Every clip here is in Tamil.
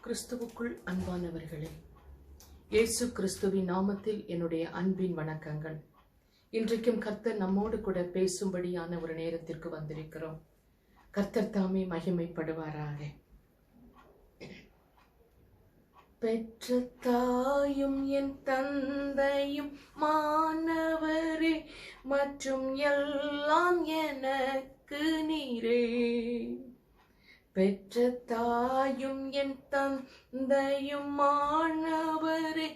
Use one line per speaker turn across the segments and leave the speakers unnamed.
கிறிஸ்துவுக்குள் அன்பானவர்களே, இயேசு கிறிஸ்துவின் நாமத்தில் என்னுடைய அன்பின் வணக்கங்கள். இன்றைக்கும் கர்த்தர் நம்மோடு கூட பேசும்படியான ஒரு நேரத்திற்கு வந்திருக்கிறோம். கர்த்தர் தாமே மகிமைப்படுவாராக. பெற்ற தாயும் என் தந்தையும் மாணவரே மற்றும் எல்லாம் எனக்கு நீரே. பெற்ற தாயும் என் தந்தையும் மாணவரே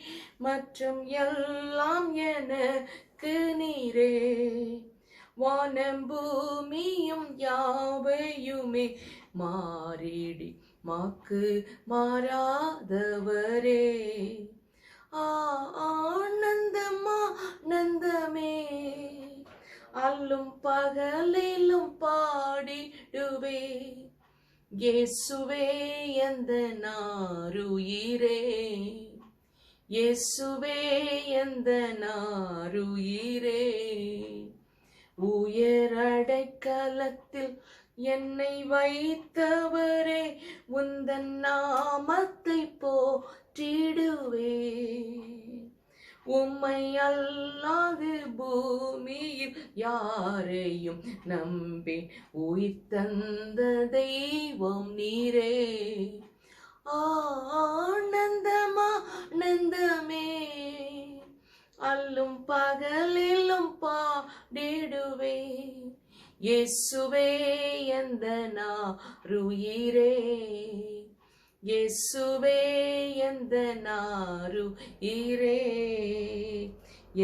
மற்றும் எல்லாம் எனக்கு நீரே. வானம் பூமியும் யாவையுமே மாறிடி மாக்கு மாறாதவரே. ஆனந்தமே அல்லும் பகலிலும் பாடிடுவே. இயேசுவே எந்த நாருயிரே, இயேசுவே எந்த நாருயிரே. உயரடைக்கலத்தில் என்னை வைத்தவரே, உந்தன் நாமத்தை போற்றிடுவே. உம்மை அல்லாது பூமியில் யாரையும் நம்பி உயிர் தந்த தெய்வம் நீரே. ஆனந்தமே அல்லும் பகலிலும் பாடிடுவே. இயேசுவே எந்த நாருயிரே, இயேசுவே எந்த நாருயிரே.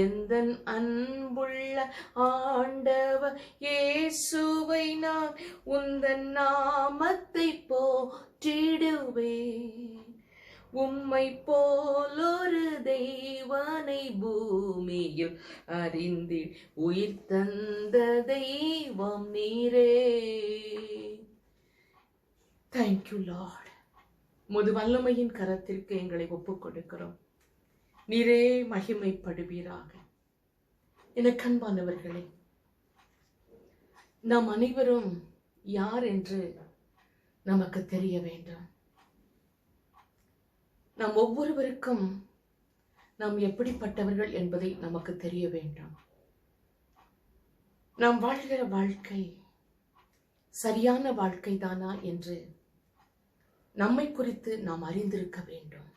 எந்தன் அன்புள்ள ஆண்டவர் இயேசுவை நான் உந்தன் நாமத்தை போற்றிடுவே. உம்மை போலொரு தெய்வனை பூமியில் அறிந்து உயிர் தந்த தெய்வம் நீரே. Thank you Lord. முது வல்லமையின் கரத்திற்கு எங்களை ஒப்புக் கொடுக்கிறோம். நீரே மகிமைப்படுவீராக. எனக்கு அன்பானவர்களே, நாம் அனைவரும் யார் என்று நமக்கு தெரிய வேண்டும். நாம் ஒவ்வொருவருக்கும் நாம் எப்படிப்பட்டவர்கள் என்பதை நமக்கு தெரிய வேண்டும். நாம் வாழ்கிற வாழ்க்கை சரியான வாழ்க்கை தானா என்று நம்மை குறித்து நாம் அறிந்திருக்க வேண்டும்.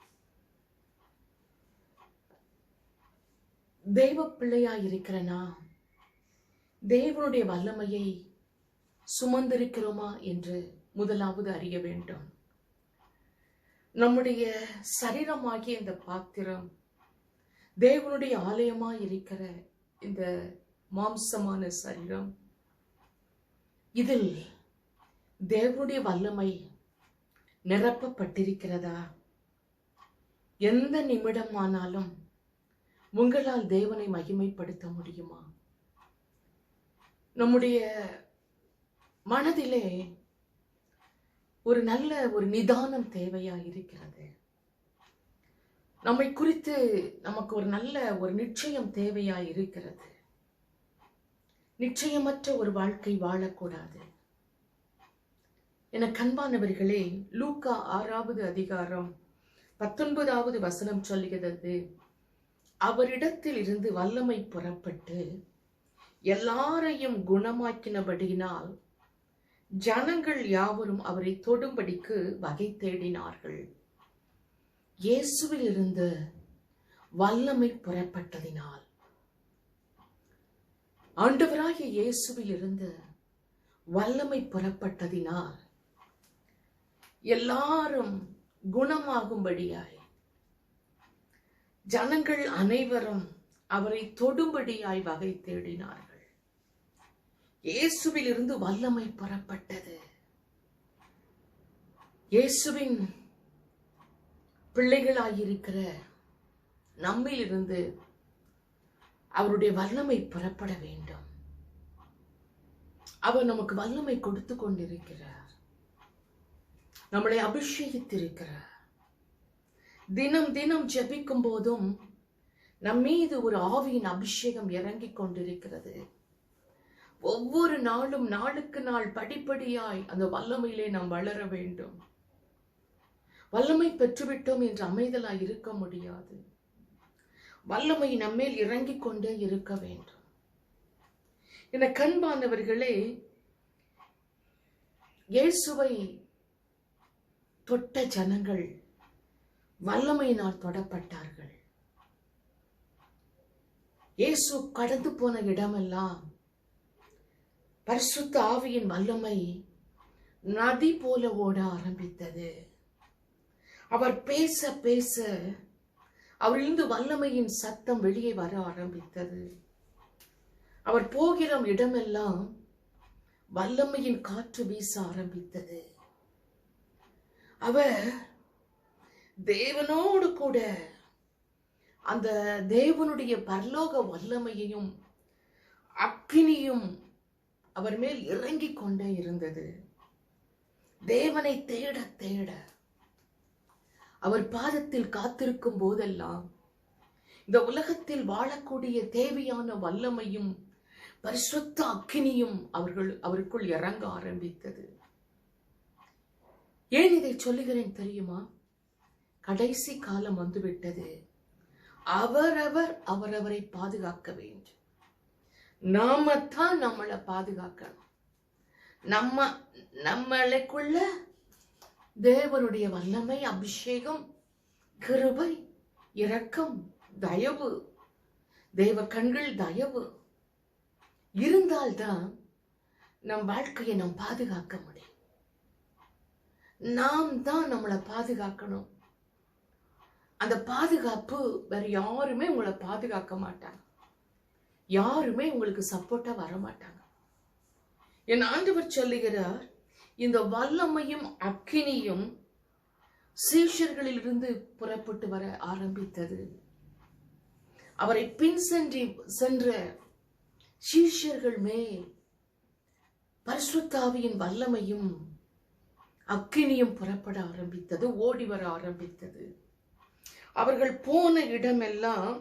தெய்வ பிள்ளையாய் இருக்கிற நாம் தேவனுடைய வல்லமையை சுமந்திருக்கிறோமா என்று முதலாவது அறிய வேண்டும். நம்முடைய சரீரமாகிய இந்த பாத்திரம் தேவனுடைய ஆலயமாய் இருக்கிற இந்த மாம்சமான சரீரம், இதில் தேவனுடைய வல்லமை நிரப்பப்பட்டிருக்கிறதா? எந்த நிமிடமானாலும் உங்களால் தேவனை மகிமைப்படுத்த முடியுமா? நம்முடைய மனதிலே ஒரு நல்ல ஒரு நிதானம் தேவையா இருக்கிறது. நம்மை குறித்து நமக்கு ஒரு நல்ல ஒரு நிச்சயம் தேவையா இருக்கிறது. நிச்சயமற்ற ஒரு வாழ்க்கை வாழக்கூடாது. என கண்பானவர்களே, லூக்கா 6வது அதிகாரம் 19வது வசனம் சொல்லுகிறது, அவரிடத்தில் இருந்து வல்லமை புறப்பட்டு எல்லாரையும் குணமாக்கினபடியினால் ஜனங்கள் யாவரும் அவரை தொடும்படிக்கு வகை தேடினார்கள். இயேசுவில் இருந்து வல்லமை புறப்பட்டதினால், ஆண்டவராகிய இயேசுவில் இருந்து வல்லமை புறப்பட்டதினால் எல்லாரும் குணமாகும்படியாய் ஜனங்கள் அனைவரும் அவரை தொடும்படியாய் வகை தேடினார்கள். இயேசுவில் இருந்து வல்லமை புறப்பட்டது. இயேசுவின் பிள்ளைகளாயிருக்கிற நம்மில் இருந்து அவருடைய வல்லமை புறப்பட வேண்டும். அவர் நமக்கு வல்லமை கொடுத்து கொண்டிருக்கிறார். நம்மளை அபிஷேகித்திருக்கிறார். தினம் தினம் ஜெபிக்கும் போதும் நம்மீது ஒரு ஆவியின் அபிஷேகம் இறங்கிக் கொண்டிருக்கிறது. ஒவ்வொரு நாளும் நாளுக்கு நாள் படிப்படியாய் அந்த வல்லமையிலே நாம் வளர வேண்டும். வல்லமை பெற்றுவிட்டோம் என்று அமைதலாய் இருக்க முடியாது. வல்லமை நம்மேல் இறங்கிக் கொண்டே இருக்க வேண்டும். என கண்பானவர்களே, இயேசுவை தொட்ட ஜனங்கள் வல்லமையினால் தொடப்பட்டார்கள். இயேசு கடந்து போன இடமெல்லாம் பரிசுத்த ஆவியின் வல்லமை நதி போல ஓட ஆரம்பித்தது. அவர் பேச பேச அவரிலிருந்து வல்லமையின் சத்தம் வெளியே வர ஆரம்பித்தது. அவர் போகிற இடமெல்லாம் வல்லமையின் காற்று வீச ஆரம்பித்தது. அவர் தேவனோடு கூட அந்த தேவனுடைய பரலோக வல்லமையையும் அக்கினியும் அவர் மேல் இறங்கிக் கொண்டே இருந்தது. தேவனை தேட தேட அவர் பாதத்தில் காத்திருக்கும் போதெல்லாம் இந்த உலகத்தில் வாழக்கூடிய தேவையான வல்லமையும் பரிசுத்த அக்கினியும் அவருக்குள் இறங்க ஆரம்பித்தது. ஏன் இதை சொல்லுகிறேன் தெரியுமா? கடைசி காலம் வந்துவிட்டது. அவரவரை பாதுகாக்க வேண்டும். நாமத்தான் நம்மளை பாதுகாக்கணும். நம்மளுக்குள்ள தேவனுடைய வல்லமை, அபிஷேகம், கிருபை, இரக்கம், தயவு, தேவ கண்கள் தயவு இருந்தால்தான் நம் வாழ்க்கையை நாம் பாதுகாக்க முடியும். நாம் தான் நம்மளை பாதுகாக்கணும். அந்த பாதுகாப்பு வேற யாருமே உங்களை பாதுகாக்க மாட்டாங்க. யாருமே உங்களுக்கு சப்போர்ட்டா வர மாட்டாங்க. என் ஆண்டவர் சொல்லுகிறார், இந்த வல்லமையும் அக்கினியும் சீஷர்களில் இருந்து புறப்பட்டு வர ஆரம்பித்தது. அவரை பின் சென்ற சீஷர்கள் மேல் பரிசுத்த ஆவியின் வல்லமையும் அக்கினியும் புறப்பட ஆரம்பித்தது, ஓடி வர ஆரம்பித்தது. அவர்கள் போன இடமெல்லாம்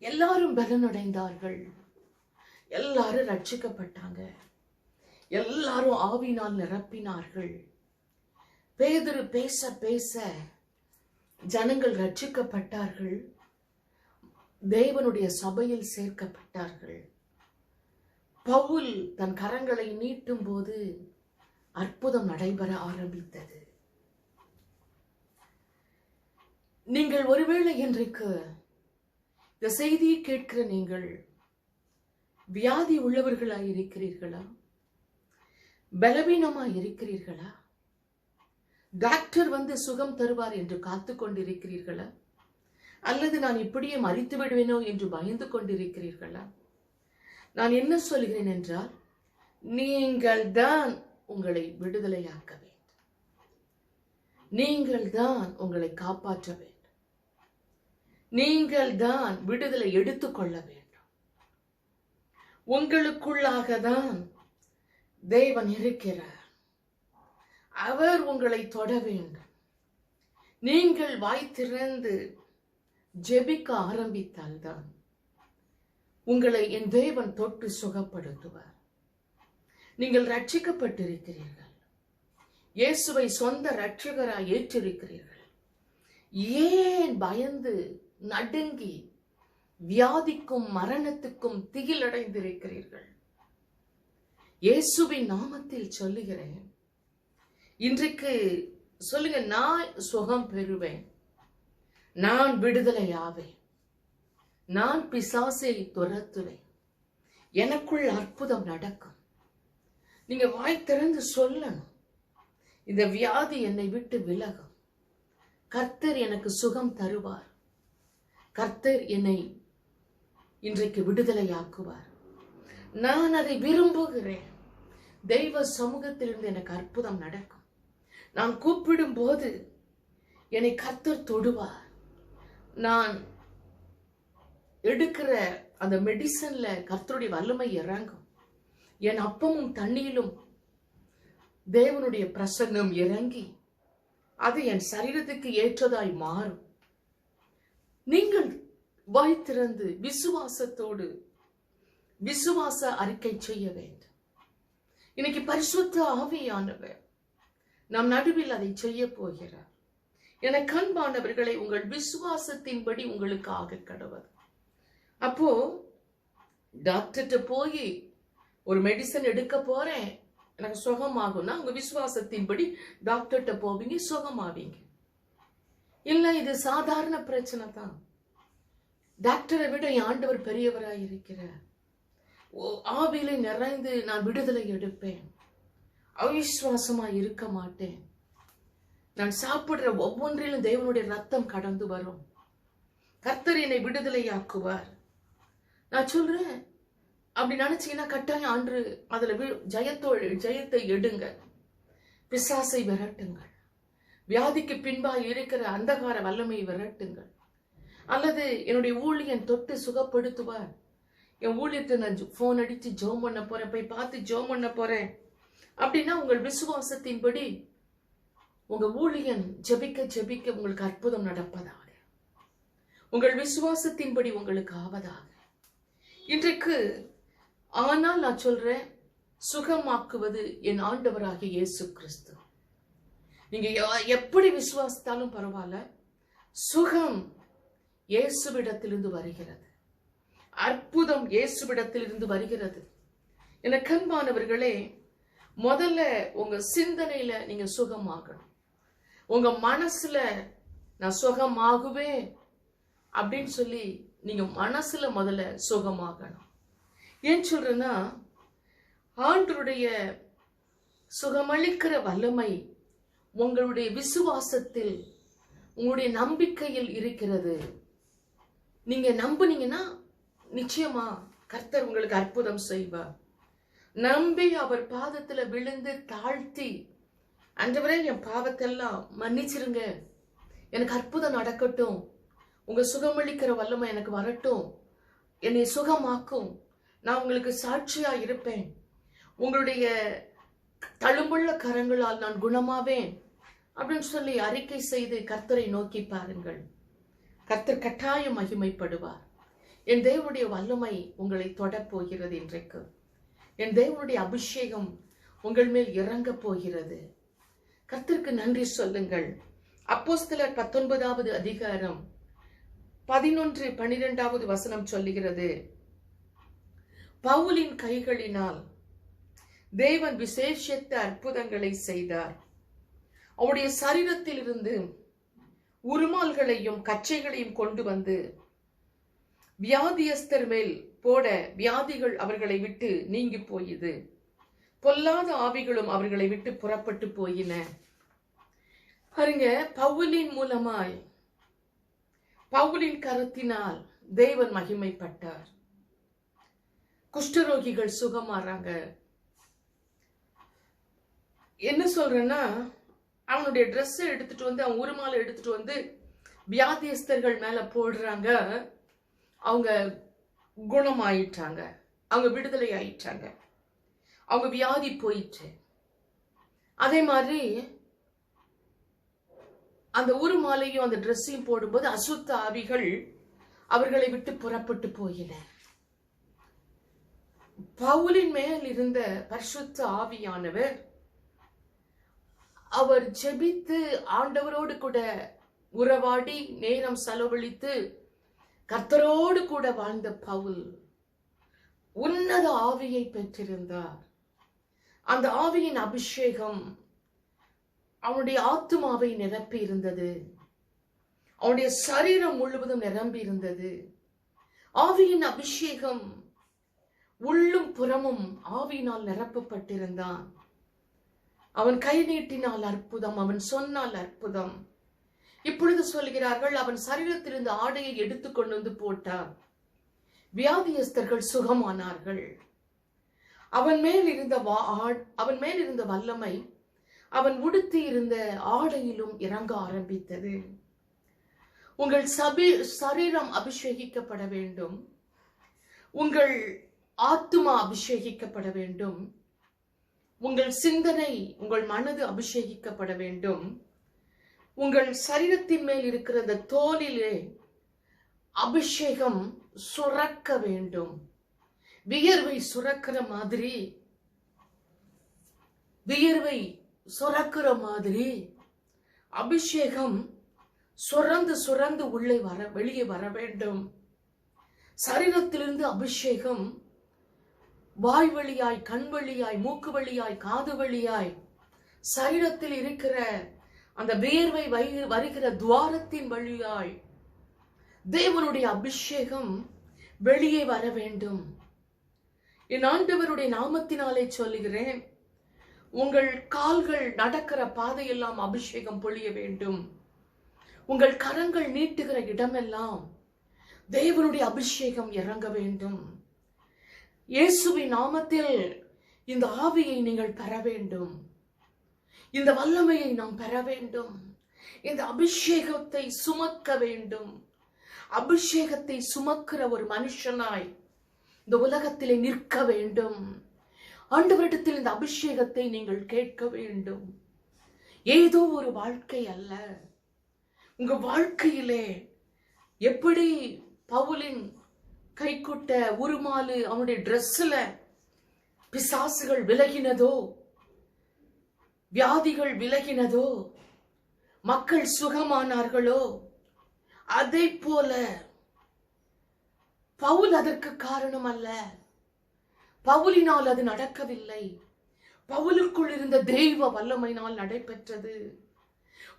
எல்லாரும் பலனடைந்தார்கள். எல்லாரும் ரட்சிக்கப்பட்டாங்க. எல்லாரும் ஆவியினால் நிரப்பினார்கள். பேதுரு பேச பேச ஜனங்கள் ரட்சிக்கப்பட்டார்கள். தேவனுடைய சபையில் சேர்க்கப்பட்டார்கள். பவுல் தன் கரங்களை நீட்டும் போது அற்புதம் நடைபெற ஆரம்பித்தது. நீங்கள் ஒருவேளை இன்றைக்கு இந்த செய்தியை கேட்கிற நீங்கள் வியாதி உள்ளவர்களாய் இருக்கிறீர்களா? பலவீனமாய் இருக்கிறீர்களா? டாக்டர் வந்து சுகம் தருவார் என்று காத்து கொண்டிருக்கிறீர்களா? அல்லது நான் இப்படியே மறித்து விடுவேனோ என்று பயந்து கொண்டிருக்கிறீர்களா? நான் என்ன சொல்கிறேன் என்றால், நீங்கள் தான் உங்களை விடுதலையாக்க வேண்டும். நீங்கள் தான் உங்களை காப்பாற்ற வேண்டும். நீங்கள் தான் விடுதலை எடுத்துக்கொள்ள வேண்டும். உங்களுக்குள்ளாக தான் தேவன் இருக்கிறார். அவர் உங்களை தொட வேண்டும். நீங்கள் வாய் திறந்து ஜெபிக்க ஆரம்பித்தால்தான் உங்களை என் தேவன் தொட்டு சுகப்படுத்துவார். நீங்கள் ரட்சிக்கப்பட்டிருக்கிறீர்கள். இயேசுவை சொந்த ரட்சகராய் ஏற்றிருக்கிறீர்கள். ஏன் பயந்து நடுங்கி வியாதிக்கும் மரணத்துக்கும் திகிலடைந்திருக்கிறீர்கள்? இயேசுவின் நாமத்தில் சொல்லுகிறேன், இன்றைக்கு சொல்லுங்க, நான் சுகம் பெறுவேன், நான் விடுதலை ஆவேன், நான் பிசாசை துரத்துவேன், எனக்குள் அற்புதம் நடக்கும். நீங்க வாய் திறந்து சொல்லணும், இந்த வியாதி என்னை விட்டு விலகும், கர்த்தர் எனக்கு சுகம் தருவார், கர்த்தர் என்னை இன்றைக்கு விடுதலையாக்குவார், நான் அதை விரும்புகிறேன். தெய்வ சமூகத்திலிருந்து எனக்கு அற்புதம் நடக்கும். நான் கூப்பிடும் போது என்னை கர்த்தர் தொடுவார். நான் எடுக்கிற அந்த மெடிசன்ல கர்த்தருடைய வல்லமை இறங்கும். என் அப்பமும் தண்ணீரும் தேவனுடைய பிரசன்னம் இறங்கி அது என் சரீரத்துக்கு ஏற்றதாய் மாறும். நீங்கள் வாய் திறந்து விசுவாசத்தோடு விசுவாச அறிக்கை செய்ய வேண்டும். இன்னைக்கு பரிசுத்த ஆவியானவர் நம் நடுவில் அதை செய்ய போகிறார். எனக்கு அன்பானவர்களை, உங்கள் விசுவாசத்தின்படி உங்களுக்கு ஆக கடவுள். அப்போ டாக்டர்கிட்ட போய் ஒரு மெடிசன் எடுக்க போறேன், எனக்கு சுகமாகும்னா உங்க விசுவாசத்தின்படி டாக்டர்கிட்ட போவீங்க, சுகமாவீங்க. இல்ல இது சாதாரண பிரச்சனை தான், டாக்டரை விட என் ஆண்டவர் பெரியவராய் இருக்கிறார், ஆவியில நிறைந்து நான் விடுதலை எடுப்பேன், அவிசுவாசமா இருக்க மாட்டேன், நான் சாப்பிடுற ஒவ்வொன்றிலும் தேவனுடைய ரத்தம் கடந்து வரும், கர்த்தர் என்னை விடுதலையாக்குவார். நான் சொல்றேன், அப்படி நினைச்சீங்கன்னா கட்டாயம் ஆண்டு அதுல ஜெயத்தை எடுங்க, பிசாசை விரட்டுங்கள், வியாதிக்கு பின்பாக இருக்கிற அந்தகார வல்லமையை விரட்டுங்கள். அல்லது என்னுடைய ஊழியன் தொட்டு சுகப்படுத்துவார், என் ஊழியத்தை நான் போன் அடிச்சு ஜோம் பண்ண போறேன், போய் பார்த்து ஜோம் பண்ண போறேன் அப்படின்னா உங்கள் விசுவாசத்தின்படி உங்க ஊழியன் ஜெபிக்க ஜெபிக்க உங்களுக்கு அற்புதம் நடப்பதாக, உங்கள் விசுவாசத்தின்படி உங்களுக்கு ஆவதாக. இன்றைக்கு ஆனால் நான் சொல்றேன், சுகமாக்குவது என் ஆண்டவராகிய இயேசு கிறிஸ்து. நீங்க எப்படி விசுவாசித்தாலும் பரவாயில்ல, சுகம் இயேசுவிடத்திலிருந்து வருகிறது, அற்புதம் இயேசுவிடத்திலிருந்து வருகிறது. எனக்கு அன்பானவர்களே, முதல்ல உங்க சிந்தனையில நீங்க சுகமாகணும், உங்க மனசுல நான் சுகமாகுவேன் அப்படின்னு சொல்லி நீங்க மனசுல முதல்ல சுகமாகணும். ஏன் சொல்றேன்னா, ஆண்டவருடைய சுகமளிக்கிற வல்லமை உங்களுடைய விசுவாசத்தில், உங்களுடைய நம்பிக்கையில் இருக்கிறது. நீங்க நம்புனீங்கன்னா நிச்சயமா கர்த்தர் உங்களுக்கு அற்புதம் செய்வார். நம்பி அவர் பாதத்துல விழுந்து தாழ்த்தி, ஆண்டவரே என் பாவத்தெல்லாம் மன்னிச்சிருங்க, எனக்கு அற்புதம் நடக்கட்டும், உங்க சுகமளிக்கிற வல்லமை எனக்கு வரட்டும், என்னை சுகமாக்கும், நான் உங்களுக்கு சாட்சியா இருப்பேன், உங்களுடைய தழும்புள்ள கரங்களால் நான் குணமாவேன் அப்படின்னு சொல்லி அறிக்கை செய்து கர்த்தரை நோக்கி பாருங்கள். கர்த்தர் கட்டாயம் மகிமைப்படுவார். என் தேவனுடைய வல்லமை உங்களை தொடப் போகிறது. இன்றைக்கு என் தேவனுடைய அபிஷேகம் உங்கள் மேல் இறங்க போகிறது. கர்த்தருக்கு நன்றி சொல்லுங்கள். அப்போஸ்தலர் 19வது அதிகாரம் 11-12வது வசனம் சொல்லுகிறது, பவுலின் கைகளினால் தேவன் விசேஷித்த அற்புதங்களை செய்தார். அவருடைய சரீரத்தில் இருந்து உருமால்களையும் கச்சைகளையும் கொண்டு வந்து வியாதியஸ்தர் மேல் போட வியாதிகள் அவர்களை விட்டு நீங்கி போயிது, பொல்லாத ஆவிகளும் அவர்களை விட்டு புறப்பட்டு போயின. பாருங்க, பவுலின் மூலமாய், பவுலின் கரத்தினால் தேவன் மகிமைப்பட்டார். குஷ்டரோகிகள் சுகமாறாங்க. என்ன சொல்றேன்னா, அவனுடைய ட்ரெஸ் எடுத்துட்டு வந்து, அவன் உருமாலை எடுத்துட்டு வந்து வியாதியஸ்தர்கள் மேல போடுறாங்க, அவங்க குணமாயிட்டாங்க, அவங்க விடுதலை ஆயிட்டாங்க, அவங்க வியாதி போயிட்டு. அதே மாதிரி அந்த உருமாலையும் அந்த ட்ரெஸ்ஸையும் போடும்போது அசுத்த ஆவிகள் அவர்களை விட்டு புறப்பட்டு போயின. பவுலின் மேல் இருந்த பரிசுத்த ஆவியானவர், அவர் ஜெபித்து ஆண்டவரோடு கூட உறவாடி நேரம் செலவழித்து கர்த்தரோடு கூட வாழ்ந்த பவுல் உன்னத ஆவியை பெற்றிருந்தார். அந்த ஆவியின் அபிஷேகம் அவனுடைய ஆத்துமாவை நிரப்பி இருந்தது, அவனுடைய சரீரம் முழுவதும் நிரம்பி இருந்தது. ஆவியின் அபிஷேகம் உள்ளும் புறமும் ஆவியினால் நிரப்பப்பட்டிருந்தான். அவன் கை நீட்டினால் அற்புதம், அவன் சொன்னால் அற்புதம். இப்பொழுது சொல்கிறார்கள், அவன் சரீரத்திலிருந்து ஆடையை எடுத்துக்கொண்டு வந்து போட்டார், வியாதியஸ்தர்கள் சுகமானார்கள். அவன் மேல் இருந்த வல்லமை அவன் உடுத்தி இருந்த ஆடையிலும் இறங்க ஆரம்பித்தது. உங்கள் சரீரம் அபிஷேகிக்கப்பட வேண்டும், உங்கள் ஆத்துமா அபிஷேகிக்கப்பட வேண்டும், உங்கள் சிந்தனை, உங்கள் மனது அபிஷேகிக்கப்பட வேண்டும். உங்கள் சரீரத்தின் மேல் இருக்கிற அந்த தோலிலே அபிஷேகம் சுரக்க வேண்டும். வியர்வை சுரக்கிற மாதிரி, வியர்வை சுரக்கிற மாதிரி அபிஷேகம் சுரந்து சுரந்து வெளியே வர வேண்டும். சரீரத்திலிருந்து அபிஷேகம் வாய் வழியாய், கண் வழியாய், மூக்கு வழியாய், காது வழியாய், சரீரத்தில் இருக்கிற அந்த வேர்வை வருகிற துவாரத்தின் வழியாய் தேவனுடைய அபிஷேகம் வெளியே வர வேண்டும். என் ஆண்டவருடைய நாமத்தினாலே சொல்லுகிறேன், உங்கள் கால்கள் நடக்கிற பாதையெல்லாம் அபிஷேகம் பொழிய வேண்டும். உங்கள் கரங்கள் நீட்டுகிற இடமெல்லாம் தேவனுடைய அபிஷேகம் இறங்க வேண்டும். இயேசுவின் நாமத்தில் இந்த ஆவியை நீங்கள் பெற வேண்டும். இந்த வல்லமையை நாம் பெற வேண்டும். இந்த அபிஷேகத்தை சுமக்க வேண்டும். அபிஷேகத்தை சுமக்கிற ஒரு மனுஷனாய் இந்த உலகத்திலே நிற்க வேண்டும். ஆண்டவரிடத்தில் இந்த அபிஷேகத்தை நீங்கள் கேட்க வேண்டும். ஏதோ ஒரு வாழ்க்கை அல்ல. உங்க வாழ்க்கையிலே எப்படி பவுலின் கைக்குட்ட உருமாலு அவனுடைய டிரெஸ்ல பிசாசுகள் விலகினதோ, வியாதிகள் விலகினதோ, மக்கள் சுகமானார்களோ, அதை போல பவுல் அதற்கு காரணம் அல்ல. பவுலினால் அது நடக்கவில்லை. பவுலுக்குள் இருந்த தெய்வ வல்லமையினால் நடைபெற்றது.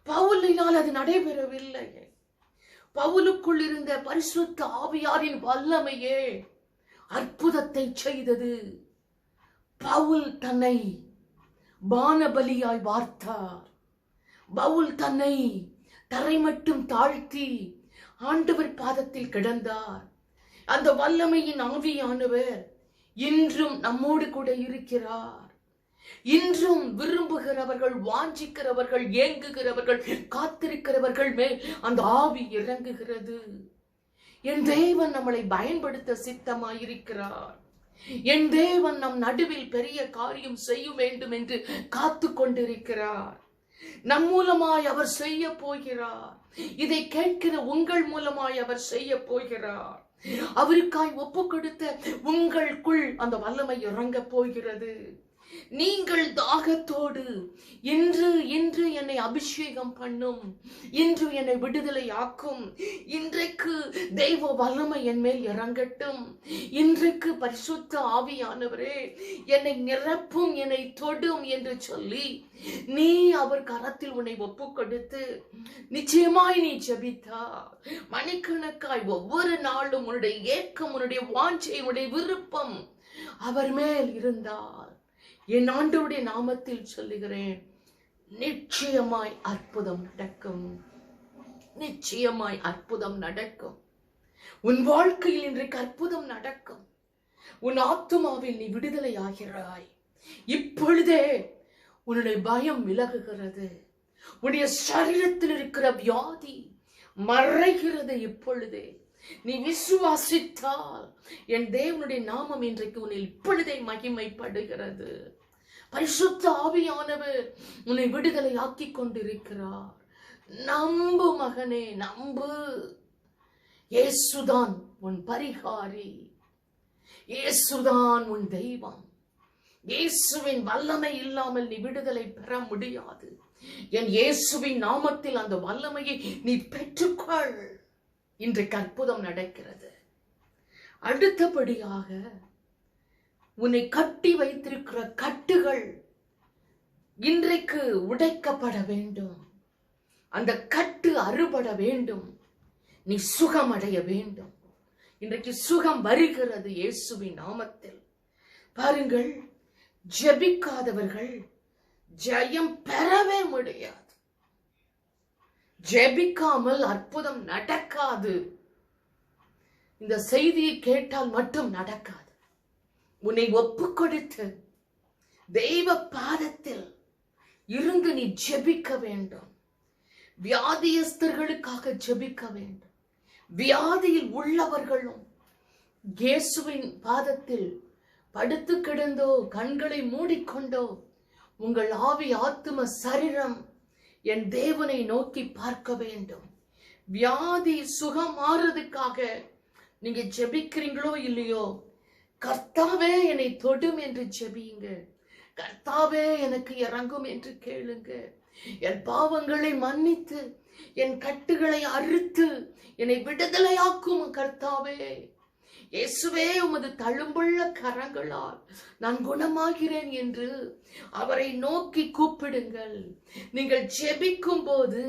பவுலினால் அது நடைபெறவில்லை. பவுலுக்குள் இருந்த பரிசுத்த ஆவியாரின் வல்லமையே அற்புதத்தை செய்தது. பவுல் தன்னை பானபலியாய் வார்த்தார். பவுல் தன்னை தரை மட்டும் தாழ்த்தி ஆண்டவர் பாதத்தில் கிடந்தார். அந்த வல்லமையின் ஆவியானவர் இன்றும் நம்மோடு கூட இருக்கிறார். இன்றும் விரும்புகிறவர்கள், வாஞ்சிக்கிறவர்கள், ஏங்குகிறவர்கள், காத்திருக்கிறவர்கள் மேல் அந்த ஆவி இறங்குகிறது. என் தேவன் நம்மளை பயன்படுத்த சித்தமாயிருக்கிறார். என் தேவன் நம் நடுவில் பெரிய காரியம் செய்ய வேண்டும் என்று காத்து கொண்டிருக்கிறார். நம் மூலமாய் அவர் செய்ய போகிறார். இதை கேட்கிற உங்கள் மூலமாய் அவர் செய்ய போகிறார். அவருக்காய் ஒப்பு கொடுத்த உங்களுக்குள் அந்த வல்லமை இறங்க போகிறது. நீங்கள் தாகத்தோடு இன்று இன்று என்னை அபிஷேகம் பண்ணும், இன்று என்னை விடுதலை ஆக்கும், இன்றைக்கு தெய்வ வல்லமை என் மேல் இறங்கட்டும், இன்றைக்கு பரிசுத்த ஆவியானவரே என்னை நிரப்பும், என்னை தொடும் என்று சொல்லி நீ அவர் கரத்தில் உன்னை ஒப்பு கொடுத்து நிச்சயமாய் நீ ஜெபித்தா மணிக்கணக்காய் ஒவ்வொரு நாளும் உன்னுடைய ஏக்கம், உன்னுடைய வாஞ்சை, உன்னுடைய விருப்பம் அவர் மேல் இருந்தார், என் ஆண்டவருடைய நாமத்தில் சொல்லுகிறேன், நிச்சயமாய் அற்புதம் நடக்கும். நிச்சயமாய் அற்புதம் நடக்கும். உன் வாழ்க்கையில் இன்றைக்கு அற்புதம் நடக்கும். உன் ஆத்துமாவில் நீ விடுதலை ஆகிறாய். இப்பொழுதே உன்னுடைய பயம் விலகுகிறது. உன்னுடைய சரீரத்தில் இருக்கிற வியாதி மறைகிறது. இப்பொழுதே நீ விசுவாசித்தால் என் தேவனுடைய நாமம் இன்றைக்கு உன்னை இப்பொழுதே மகிமைப்படுகிறது. பரிசுத்த ஆவியானவர் உன்னை விடுதலை ஆக்கி கொண்டிருக்கிறார். நம்பு மகனே, நம்பு. இயேசுதான் உன் பரிகாரி. இயேசுதான் உன் தெய்வம். இயேசுவின் வல்லமை இல்லாமல் நீ விடுதலை பெற முடியாது. என் இயேசுவின் நாமத்தில் அந்த வல்லமையை நீ பெற்றுக்கொள். இன்றைக்கு அற்புதம் நடக்கிறது. அடுத்தபடியாக உன்னை கட்டி வைத்திருக்கிற கட்டுகள் இன்றைக்கு உடைக்கப்பட வேண்டும். அந்த கட்டு அறுபட வேண்டும். நீ சுகம் அடைய வேண்டும். இன்றைக்கு சுகம் வருகிறது இயேசுவின் நாமத்தில். பாருங்கள், ஜெபிக்காதவர்கள் ஜெயம் பெறவே முடியாது. ஜெபிக்காமல் அற்புதம் நடக்காது. இந்த செய்தியை கேட்டால் மட்டும் நடக்காது. உன்னை ஒப்பு கொடுத்து தெய்வ பாதத்தில் இருந்து நீ ஜெபிக்க வேண்டும். வியாதியஸ்தர்களுக்காக ஜெபிக்க வேண்டும். வியாதியில் உள்ளவர்களும் இயேசுவின் பாதத்தில் படுத்து கிடந்தோ, கண்களை மூடிக்கொண்டோ, உங்கள் ஆவி, ஆத்தும, சரீரம் என் தேவனை நோக்கி பார்க்க வேண்டும். வியாதி சுகம் மாறுறதுக்காக நீங்க ஜெபிக்கிறீங்களோ இல்லையோ, கர்த்தாவே என்னை தொடும் என்று ஜெபியுங்க. கர்த்தாவே எனக்கு இறங்கும் என்று கேளுங்க. என் பாவங்களை மன்னித்து என் கட்டுகளை அறுத்து என்னை விடுதலையாக்கும் கர்த்தாவே. இயேசுவே, உமது தழும்புள்ள கரங்களால் நான் குணமாகிறேன் என்று அவரை நோக்கி கூப்பிடுங்கள். நீங்கள் ஜெபிக்கும் போது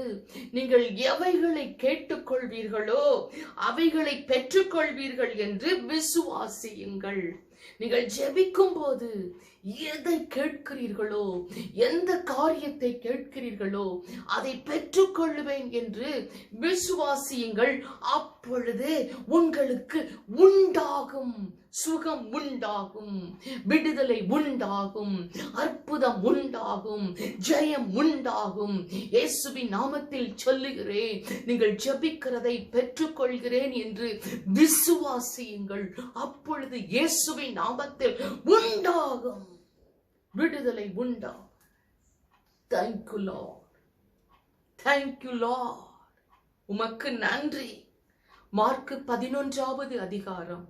நீங்கள் எவைகளை கேட்டுக்கொள்வீர்களோ அவைகளை பெற்றுக்கொள்வீர்கள் என்று விசுவாசியுங்கள். நீங்கள் ஜெபிக்கும் போது எதை கேட்கிறீர்களோ, எந்த காரியத்தை கேட்கிறீர்களோ அதை பெற்றுக்கொள்வேன் என்று விசுவாசியுங்கள். அப்பொழுதே உங்களுக்கு உண்டாகும் சுகம் உண்டாகும், விடுதலை உண்டாகும், அற்புதம் உண்டாகும், ஜெயம் உண்டாகும். இயேசுவின் நாமத்தில் சொல்லுகிறேன், நீங்கள் ஜெபிக்கிறதை பெற்றுக்கொள்கிறேன் என்று விசுவாசியுங்கள். அப்பொழுது இயேசுவின் நாமத்தில் உண்டாகும், விடுதலை உண்டாகும். Thank you Lord, thank you Lord. உமக்கு நன்றி. மார்க்கு 11வது அதிகாரம்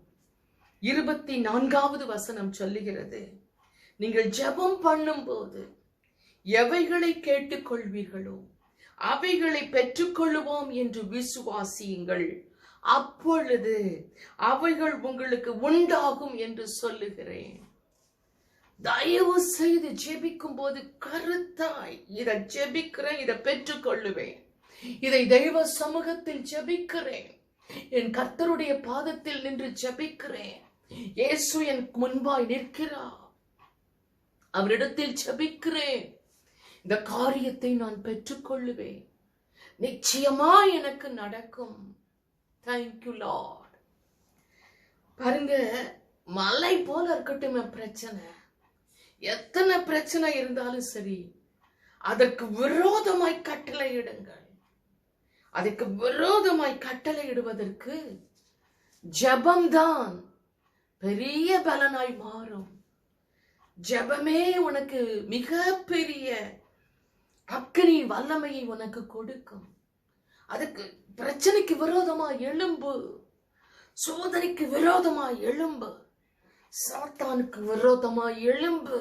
24வது வசனம் சொல்லுகிறது, நீங்கள் ஜெபம் பண்ணும்போது எவைகளை கேட்டுக்கொள்வீர்களோ அவைகளை பெற்றுக்கொள்வோம் என்று விசுவாசியுங்கள். அப்பொழுது அவைகள் உங்களுக்கு உண்டாகும் என்று சொல்லுகிறேன். தயவு செய்து ஜெபிக்கும் போது கருத்தாய் இதை ஜெபிக்கிறேன், இதை பெற்றுக்கொள்ளுவேன், இதை தெய்வ சமூகத்தில் ஜெபிக்கிறேன், என் கர்த்தருடைய பாதத்தில் நின்று ஜெபிக்கிறேன், இயேசு என் முன்பாய் நிற்கிறார், அவரிடத்தில் ஜெபிக்கிறேன், இந்த காரியத்தை நான் பெற்றுக்கொள்ளுவேன், நிச்சயமா எனக்கு நடக்கும். Thank you Lord. பாருங்க, மலை போல இருக்கட்டும் பிரச்சனை, எத்தனை பிரச்சனை இருந்தாலும் சரி, அதற்கு விரோதமாய் கட்டளையிடுங்கள். அதுக்கு விரோதமாய் கட்டளையிடுவதற்கு ஜெபம்தான் பெரிய பலனாய் மாறும். ஜெபமே உனக்கு மிக பெரிய அக்கினி வல்லமையை உனக்கு கொடுக்கும். அதுக்கு பிரச்சனைக்கு விரோதமாய் எழும்பு, சோதனைக்கு விரோதமாய் எழும்பு, சாத்தானுக்கு விரோதமாய் எழும்பு,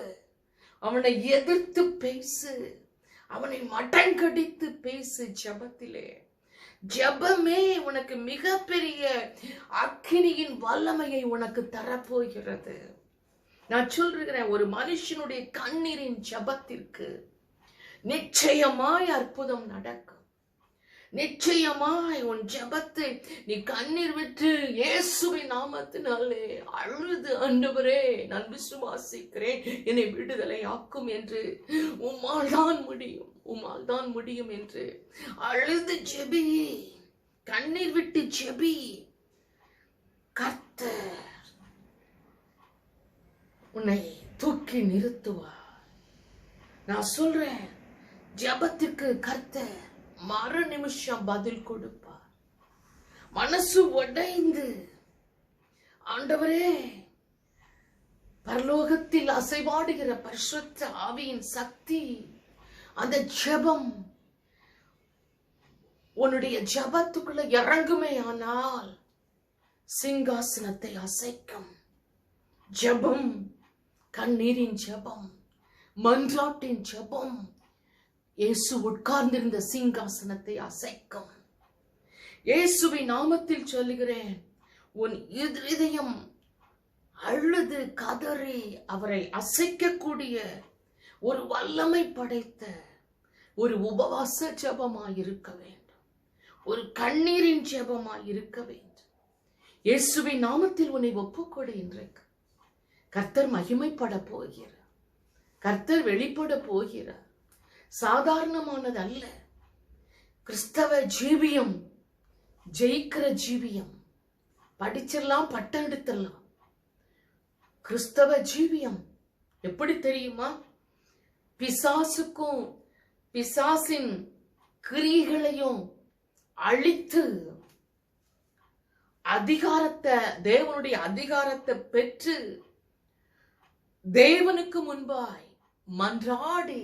அவனை எதிர்த்து பேசு, அவனை மடங்கடித்து பேசு. ஜெபத்திலே ஜெபமே உனக்கு மிகப்பெரிய அக்கினியின் வல்லமையை உனக்கு தரப்போகிறது. நான் சொல்றேன், ஒரு மனுஷனுடைய கண்ணீரின் ஜெபத்திற்கு நிச்சயமாய் அற்புதம் நடக்கும். நிச்சயமாய் உன் ஜெபத்தை நீ கண்ணீர் விட்டு இயேசுவின் நாமத்தினாலே அழுது, ஆண்டவரே நான் விசுவாசிக்கிறேன், என்னை விடுதலை ஆக்கும் என்று, உம்மால் தான் முடியும், உம்மால் தான் முடியும் என்று அழுது ஜெபி, கண்ணீர் விட்டு ஜெபி. கர்த்தர் உன்னை தூக்கி நிறுத்துவார். நான் சொல்றேன், ஜெபத்திற்கு கர்த்தர் மறு நிமிஷம் பதில் கொடுப்பார். மனசு உடைந்து, ஆண்டவரே, பரலோகத்தில் அசைவாடுகிற பரிசுத்த ஆவியின் சக்தி, அந்த ஜெபம் உன்னுடைய ஜெபத்துக்குள்ள இறங்குமே ஆனால் சிங்காசனத்தை அசைக்கும். ஜெபம், கண்ணீரின் ஜெபம், மன்றாட்டின் ஜெபம் இயேசு உட்கார்ந்திருந்த சிங்காசனத்தை அசைக்கும். இயேசுவின் நாமத்தில் சொல்லுகிறேன், உன் இதயம் அழுது கதறி அவரை அசைக்கக்கூடிய ஒரு வல்லமை படைத்த ஒரு உபவாச ஜெபமாய் இருக்க வேண்டும், ஒரு கண்ணீரின் ஜெபமாய் இருக்க வேண்டும். இயேசுவின் நாமத்தில் உன்னை ஒப்புக்கொடு. இன்றைக்கு கர்த்தர் மகிமைப்பட போகிறார், கர்த்தர் வெளிப்பட போகிறார். சாதாரணமானது அல்ல. கிறிஸ்தவ ஜீவியம் ஜெயிக்கிற ஜீவியம். படிச்சிடலாம், பட்டம் எடுத்துடலாம். கிறிஸ்தவ ஜீவியம் எப்படி தெரியுமா? பிசாசுக்கும் பிசாசின் கிரியைகளையும் அழித்து அதிகாரத்தை, தேவனுடைய அதிகாரத்தை பெற்று தேவனுக்கு முன்பாய் மன்றாடி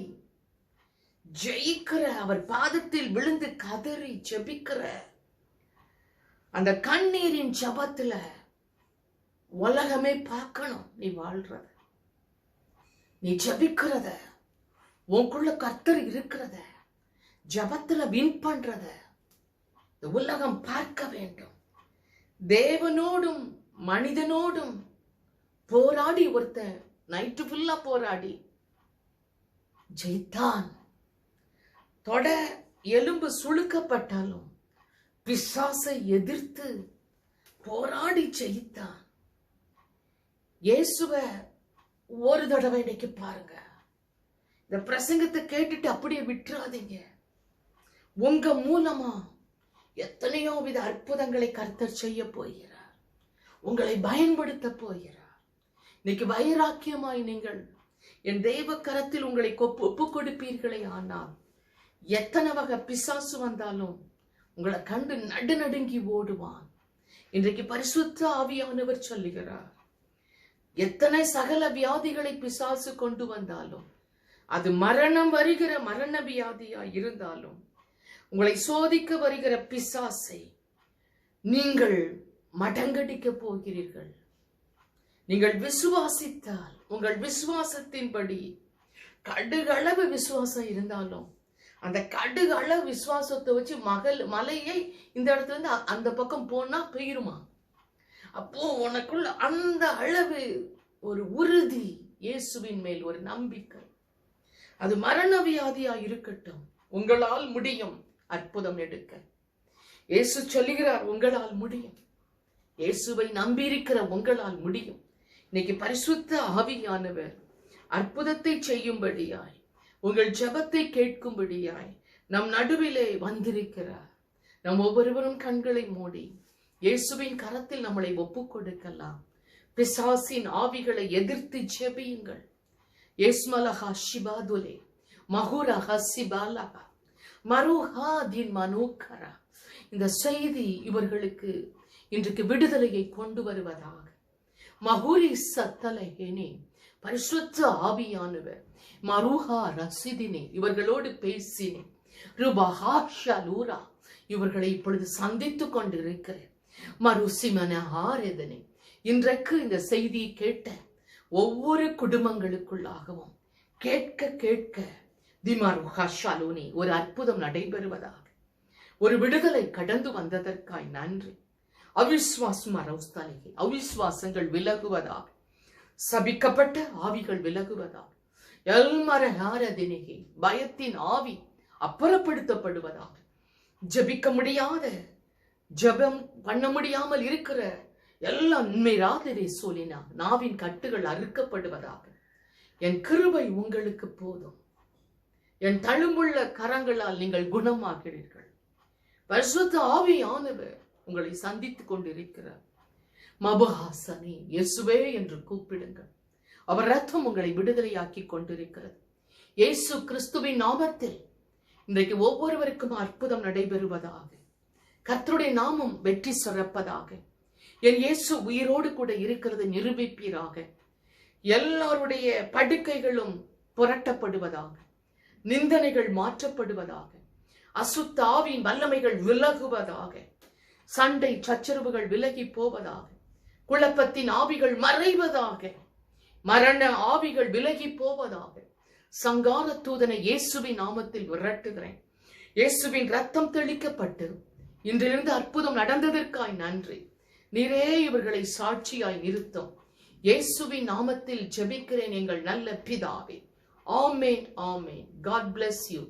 ஜெயிக்கிற, அவர் பாதத்தில் விழுந்து கதறி ஜெபிக்கிற அந்த கண்ணீரின் ஜெபத்துல உலகமே பார்க்கணும் நீ வாழ்றத, நீ ஜெபிக்கிறத, உனக்குள்ள கர்த்தர் இருக்கிறத, ஜெபத்துல வின் பண்றத இந்த உலகம் பார்க்க வேண்டும். தேவனோடும் மனிதனோடும் போராடி ஒருத்தன் நைட்டு ஃபுல்லா போராடி ஜெயித்தான். தொட எலும்பு சுளுக்கப்பட்டாலும் பிசாசை எதிர்த்து போராடி ஜெயித்தான். இயேசுவ ஒரு தடவை இன்னைக்கு பாருங்க. இந்த பிரசங்கத்தை கேட்டுட்டு அப்படியே விட்டுறாதீங்க. உங்க மூலமா எத்தனையோ வித அற்புதங்களை கர்த்தர் செய்ய போகிறார். உங்களை பயன்படுத்த போகிறார். இன்னைக்கு வைராக்கியமாய் நீங்கள் என் தெய்வ கரத்தில் உங்களை ஒப்பு கொடுப்பீர்களே ஆனால் எத்தனை வகை பிசாசு வந்தாலும் உங்களை கண்டு நடுநடுங்கி ஓடுவான். இன்றைக்கு பரிசுத்த ஆவியானவர் சொல்லுகிறார், எத்தனை சகல வியாதிகளை பிசாசு கொண்டு வந்தாலும், அது மரணம் வருகிற மரண வியாதியா இருந்தாலும், உங்களை சோதிக்க வருகிற பிசாசை நீங்கள் மடங்கடிக்க போகிறீர்கள். நீங்கள் விசுவாசித்தால், உங்கள் விசுவாசத்தின்படி கடுகளவு விசுவாசம் இருந்தாலும், அந்த கடுகளவு விசுவாசத்தை வச்சு மலையை இந்த இடத்துல இருந்து அந்த பக்கம் போனா போயிருமா? அப்போ உனக்குள்ள அந்த அளவு ஒரு உறுதி, இயேசுவின் மேல் ஒரு நம்பிக்கை. அது மரண வியாதியா இருக்கட்டும், உங்களால் முடியும் அற்புதம் எடுக்க. இயேசு சொல்லுகிறார், உங்களால் முடியும். இயேசுவை நம்பியிருக்கிற உங்களால் முடியும். இன்னைக்கு பரிசுத்த ஆவியானவர் அற்புதத்தை செய்யும்படியாய், உங்கள் ஜெபத்தை கேட்கும்படியாய் நம் நடுவிலே வந்திருக்கிறார். நம் ஒவ்வொருவரும் கண்களை மூடி இயேசுவின் கரத்தில் நம்மளை ஒப்புக் கொடுக்கலாம். பிசாசின் ஆவிகளை எதிர்த்து ஜெபியுங்கள். ஏஸ்மலஹா ஷிபாதுலே மகுரஹா சிபாலஹா மருஹா தின் மனோகரா. இந்த செய்தி இவர்களுக்கு இன்றைக்கு விடுதலையை கொண்டு வருவதாக. மகுரி சத்தலஹேனே, பரிசுத்த ஆவியானவர் மருஹா ரசிதினே இவர்களோடு பேசினேன். ருபஹா ஷலூரா இவர்களை இப்பொழுது சந்தித்துக் கொண்டிருக்கிறேன். மறுசிமனஹாரெதனே, இன்றைக்கு இந்த செய்தியை கேட்ட ஒவ்வொரு குடும்பங்களுக்குள்ளாகவும் கேட்க கேட்க திமாருஹா ஷலூனி ஒரு அற்புதம் நடைபெறுவதாக. ஒரு விடுதலை கடந்து வந்ததற்காய் நன்றி. அவிஸ்வாசம் அரவுஸ்தலைகை, அவிஸ்வாசங்கள் விலகுவதாக, சபிக்கப்பட்ட ஆவிகள் விலகுவதாக, எல்மரஹாரதினிகை பயத்தின் ஆவி அப்புறப்படுத்தப்படுவதாக, ஜபிக்க முடியாத ஜபம் பண்ண முடியாமல் இருக்கிற எல்லா உண்மைராதரே சொல்லினா நாவின் கட்டுகள் அறுக்கப்படுவதாக. என் கிருபை உங்களுக்கு போதும். என் தழும்புள்ள கரங்களால் நீங்கள் குணமாகிறீர்கள். பரிசுத்த ஆவியானவர் உங்களை சந்தித்துக் கொண்டிருக்கிறார். மபஹாசனே, இயேசுவே என்று கூப்பிடுங்கள். அவர் ரத்தம் உங்களை விடுதலையாக்கி கொண்டிருக்கிறது. இயேசு கிறிஸ்துவின் நாமத்தில் இன்றைக்கு ஒவ்வொருவருக்கும் அற்புதம் நடைபெறுவதாக. கர்த்தருடைய நாமம் வெற்றி சிறப்பதாக. என் இயேசு உயிரோடு கூட இருக்கிறது நிரூபிப்பீராக. எல்லாருடைய படுக்கைகளும் புரட்டப்படுவதாக, நிந்தனைகள் மாற்றப்படுவதாக, அசுத்த ஆவியின் வல்லமைகள் விலகுவதாக, சண்டை சச்சரவுகள் விலகி போவதாக, குழப்பத்தின் ஆவிகள் மறைவதாக, மரண ஆவிகள் விலகி போவதாக. சங்கார தூதனை இயேசுவின் நாமத்தில் விரட்டுகிறேன். இயேசுவின் ரத்தம் தெளிக்கப்பட்டு இன்றிலிருந்து அற்புதம் நடந்ததற்காய் நன்றி. நீரே இவர்களை சாட்சியாய் நிறுத்தும். இயேசுவின் நாமத்தில் ஜெபிக்கிறேன் எங்கள் நல்ல பிதாவே. ஆமென், ஆமென். God bless you.